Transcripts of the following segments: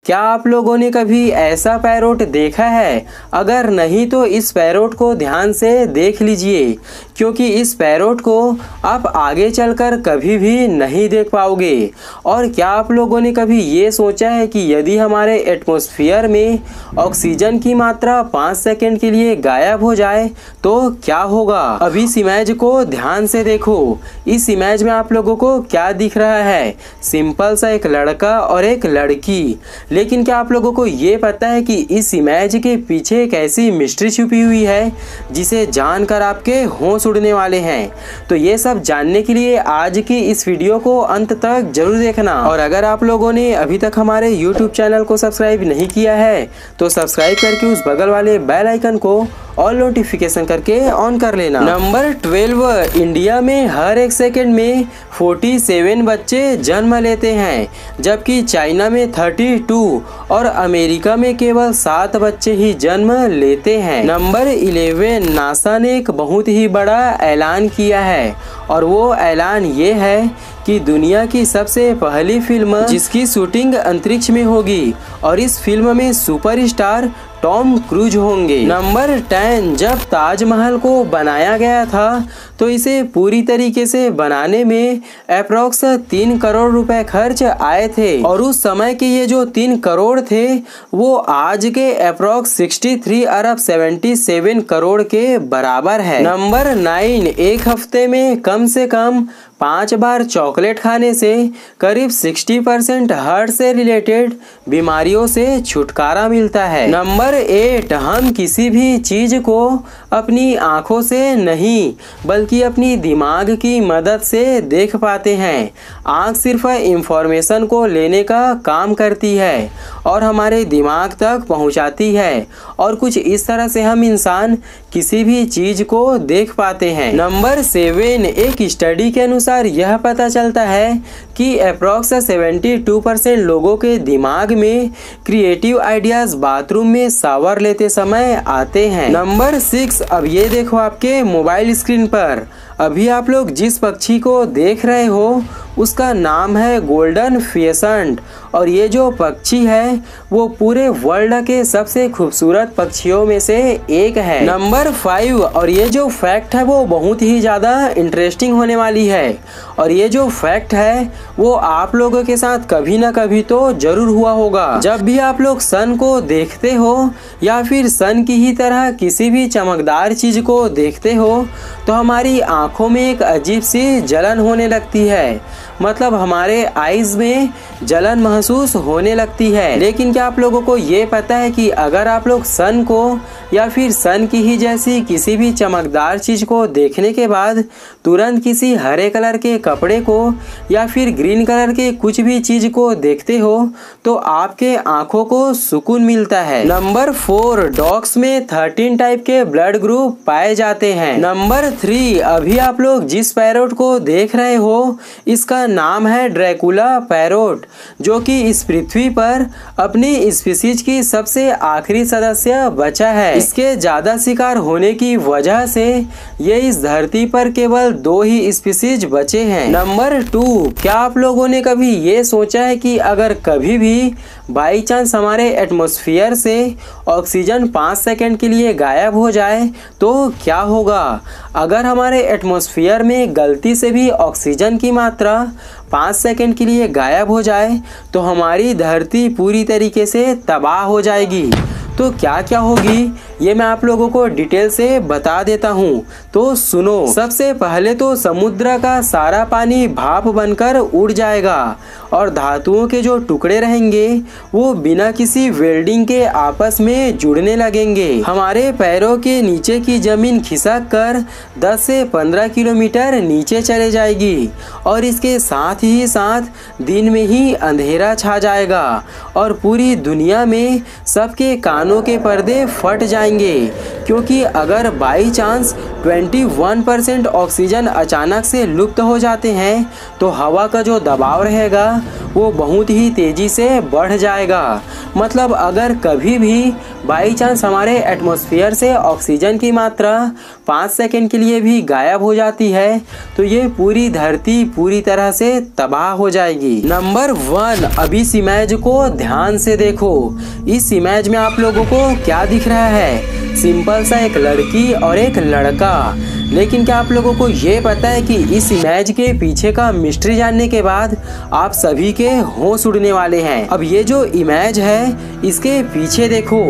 क्या आप लोगों ने कभी ऐसा पैरोट देखा है? अगर नहीं तो इस पैरोट को ध्यान से देख लीजिए, क्योंकि इस पैरोट को आप आगे चलकर कभी भी नहीं देख पाओगे। और क्या आप लोगों ने कभी ये सोचा है कि यदि हमारे एटमॉस्फेयर में ऑक्सीजन की मात्रा 5 सेकंड के लिए गायब हो जाए तो क्या होगा? अभी इस इमेज को ध्यान से देखो। इस इमेज में आप लोगों को क्या दिख रहा है? सिंपल सा एक लड़का और एक लड़की। लेकिन क्या आप लोगों को ये पता है कि इस इमेज के पीछे एक ऐसी मिस्ट्री छुपी हुई है जिसे जानकर आपके होश उड़ने वाले हैं। तो ये सब जानने के लिए आज की इस वीडियो को अंत तक जरूर देखना। और अगर आप लोगों ने अभी तक हमारे YouTube चैनल को सब्सक्राइब नहीं किया है तो सब्सक्राइब करके उस बगल वाले बेल आइकन को ऑल नोटिफिकेशन करके ऑन कर लेना। नंबर 12, इंडिया में हर एक सेकंड में 47 बच्चे जन्म लेते हैं, जबकि चाइना में 32 और अमेरिका में केवल 7 बच्चे ही जन्म लेते हैं। नंबर 11, नासा ने एक बहुत ही बड़ा ऐलान किया है और वो ऐलान ये है कि दुनिया की सबसे पहली फिल्म जिसकी शूटिंग अंतरिक्ष में होगी और इस फिल्म में सुपरस्टार टॉम क्रूज होंगे। नंबर 10, जब ताजमहल को बनाया गया था तो इसे पूरी तरीके से बनाने में अप्रॉक्स 3 करोड़ रुपए खर्च आए थे और उस समय के ये जो 3 करोड़ थे वो आज के अप्रॉक्स 63 अरब 77 करोड़ के बराबर है। नंबर 9, एक हफ्ते में कम से कम 5 बार चॉकलेट खाने से करीब 60% हार्ट से रिलेटेड बीमारियों से छुटकारा मिलता है। नंबर 8, हम किसी भी चीज को अपनी आंखों से नहीं बल्कि अपनी दिमाग की मदद से देख पाते हैं। आंख सिर्फ इंफॉर्मेशन को लेने का काम करती है और हमारे दिमाग तक पहुंचाती है और कुछ इस तरह से हम इंसान किसी भी चीज को देख पाते हैं। नंबर 7, एक स्टडी के अनुसार यह पता चलता है कि अप्रॉक्स 72% लोगों के दिमाग में क्रिएटिव आइडियाज बाथरूम में शावर लेते समय आते हैं। नंबर 6, अब ये देखो आपके मोबाइल स्क्रीन पर अभी आप लोग जिस पक्षी को देख रहे हो उसका नाम है गोल्डन फेसेंट और ये जो पक्षी है वो पूरे वर्ल्ड के सबसे खूबसूरत पक्षियों में से एक है। नंबर 5, और ये जो फैक्ट है वो बहुत ही ज़्यादा इंटरेस्टिंग होने वाली है और ये जो फैक्ट है वो आप लोगों के साथ कभी ना कभी तो जरूर हुआ होगा। जब भी आप लोग सन को देखते हो या फिर सन की ही तरह किसी भी चमकदार चीज को देखते हो तो हमारी आंखों में एक अजीब सी जलन होने लगती है, मतलब हमारे आईज में जलन महसूस होने लगती है। लेकिन क्या आप लोगों को ये पता है कि अगर आप लोग सन को या फिर सन की ही जैसी किसी भी चमकदार चीज को देखने के बाद तुरंत किसी हरे कलर के कपड़े को या फिर ग्रीन कलर के कुछ भी चीज को देखते हो तो आपके आंखों को सुकून मिलता है। नंबर 4, डॉग्स में 13 टाइप के ब्लड ग्रुप पाए जाते हैं। नंबर 3, अभी आप लोग जिस पैरोट को देख रहे हो इसका नाम है ड्रैकुला पैरोट, जो कि इस पृथ्वी पर अपनी स्पीशीज की सबसे आखिरी सदस्य बचा है। इसके ज्यादा शिकार होने की वजह से ये इस धरती पर केवल 2 ही स्पीशीज बचे हैं। नंबर 2, क्या आप लोगों ने कभी ये सोचा है कि अगर कभी भी बाई चांस हमारे एटमॉस्फेयर से ऑक्सीजन 5 सेकंड के लिए गायब हो जाए तो क्या होगा? अगर हमारे एटमॉस्फेयर में गलती से भी ऑक्सीजन की मात्रा 5 सेकंड के लिए गायब हो जाए तो हमारी धरती पूरी तरीके से तबाह हो जाएगी। तो क्या क्या होगी ये मैं आप लोगों को डिटेल से बता देता हूँ, तो सुनो। सबसे पहले तो समुद्र का सारा पानी भाप बनकर उड़ जाएगा और धातुओं के जो टुकड़े रहेंगे वो बिना किसी वेल्डिंग के आपस में जुड़ने लगेंगे। हमारे पैरों के नीचे की जमीन खिसक कर 10 से 15 किलोमीटर नीचे चले जाएगी और इसके साथ ही साथ दिन में ही अंधेरा छा जाएगा और पूरी दुनिया में सबके कानों दोनों के पर्दे फट जाएंगे, क्योंकि अगर बाई चांस 21% ऑक्सीजन अचानक से लुप्त हो जाते हैं तो हवा का जो दबाव रहेगा वो बहुत ही तेज़ी से बढ़ जाएगा। मतलब अगर कभी भी बाई चांस हमारे एटमॉस्फेयर से ऑक्सीजन की मात्रा 5 सेकंड के लिए भी गायब हो जाती है तो ये पूरी धरती पूरी तरह से तबाह हो जाएगी। नंबर 1, अब इस इमेज को ध्यान से देखो। इस इमेज में आप लोगों को क्या दिख रहा है? सिंपल सा एक लड़की और एक लड़का। लेकिन क्या आप लोगों को ये पता है कि इस इमेज के पीछे का मिस्ट्री जानने के बाद आप सभी के होश उड़ने वाले हैं। अब ये जो इमेज है इसके पीछे देखो,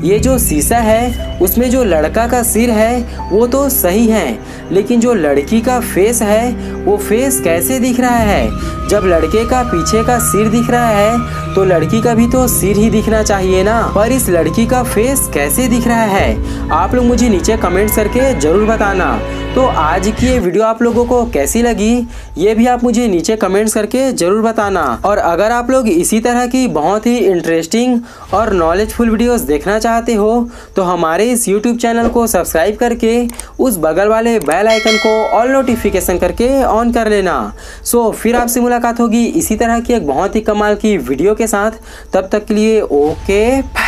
ये जो शीशा है उसमें जो लड़का का सिर है वो तो सही है, लेकिन जो लड़की का फेस है वो फेस कैसे दिख रहा है? जब लड़के का पीछे का सिर दिख रहा है तो लड़की का भी तो सिर ही दिखना चाहिए ना, पर इस लड़की का फेस कैसे दिख रहा है? आप लोग मुझे नीचे कमेंट्स करके जरूर बताना। तो आज की ये वीडियो आप लोगों को कैसी लगी ये भी आप मुझे नीचे कमेंट्स करके जरूर बताना। और अगर आप लोग इसी तरह की बहुत ही इंटरेस्टिंग और नॉलेजफुल वीडियोस देखना चाहते हो तो हमारे इस यूट्यूब चैनल को सब्सक्राइब करके उस बगल वाले बेल आइकन को ऑल नोटिफिकेशन करके ऑन कर लेना। सो फिर आपसे मुलाकात होगी इसी तरह की एक बहुत ही कमाल की वीडियो के साथ। तब तक के लिए ओके।